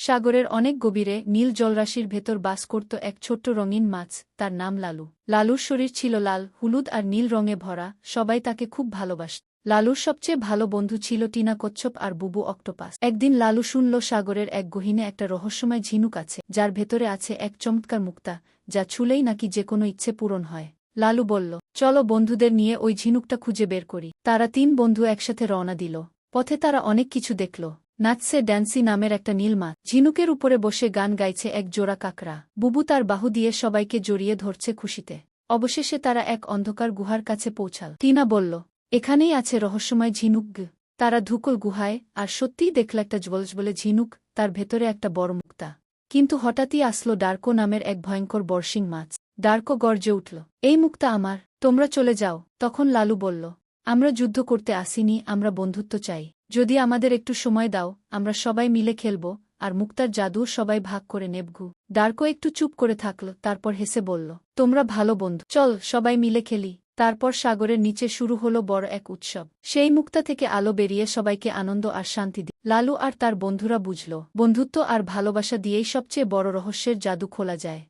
সাগরের অনেক গভীরে নীল জলরাশির ভেতর বাস করত এক ছোট্ট রঙিন মাছ, তার নাম লালু। লালুর শরীর ছিল লাল, হলুদ আর নীল রঙে ভরা, সবাই তাকে খুব ভালোবাসত। লালুর সবচেয়ে ভালো বন্ধু ছিল টিনা কচ্ছপ আর বুবু অক্টোপাস। একদিন লালু শুনল সাগরের এক গহীনে একটা রহস্যময় ঝিনুক আছে, যার ভেতরে আছে এক চমৎকার মুক্তা, যা ছুলেই নাকি যে কোনো ইচ্ছে পূরণ হয়। লালু বলল, চলো বন্ধুদের নিয়ে ওই ঝিনুকটা খুঁজে বের করি। তারা 3 বন্ধু একসাথে রওনা দিল। পথে তারা অনেক কিছু দেখল। নাচছে ড্যান্সি নামের একটা নীল মাছ, ঝিনুকের উপরে বসে গান গাইছে এক জোড়া কাকড়া, বুবু তার বাহু দিয়ে সবাইকে জড়িয়ে ধরছে খুশিতে। অবশেষে তারা এক অন্ধকার গুহার কাছে পৌঁছাল। টিনা বলল, এখানেই আছে রহস্যময় ঝিনুক। তারা ঢুকল গুহায়, আর সত্যিই দেখল একটা জ্বলজ্বলে ঝিনুক, তার ভেতরে একটা বড় মুক্তা। কিন্তু হঠাৎই আসলো ডার্কো নামের এক ভয়ঙ্কর বর্শিং মাছ। ডার্কো গর্জে উঠল, এই মুক্তা আমার, তোমরা চলে যাও। তখন লালু বলল, আমরা যুদ্ধ করতে আসিনি, আমরা বন্ধুত্ব চাই। যদি আমাদের একটু সময় দাও, আমরা সবাই মিলে খেলব, আর মুক্তার জাদু সবাই ভাগ করে নেবগু। ডার্কো একটু চুপ করে থাকল, তারপর হেসে বলল, তোমরা ভালো বন্ধু, চল সবাই মিলে খেলি। তারপর সাগরের নিচে শুরু হলো বড় এক উৎসব। সেই মুক্তা থেকে আলো বেরিয়ে সবাইকে আনন্দ আর শান্তি দিল। লালু আর তার বন্ধুরা বুঝল, বন্ধুত্ব আর ভালোবাসা দিয়েই সবচেয়ে বড় রহস্যের জাদু খোলা যায়।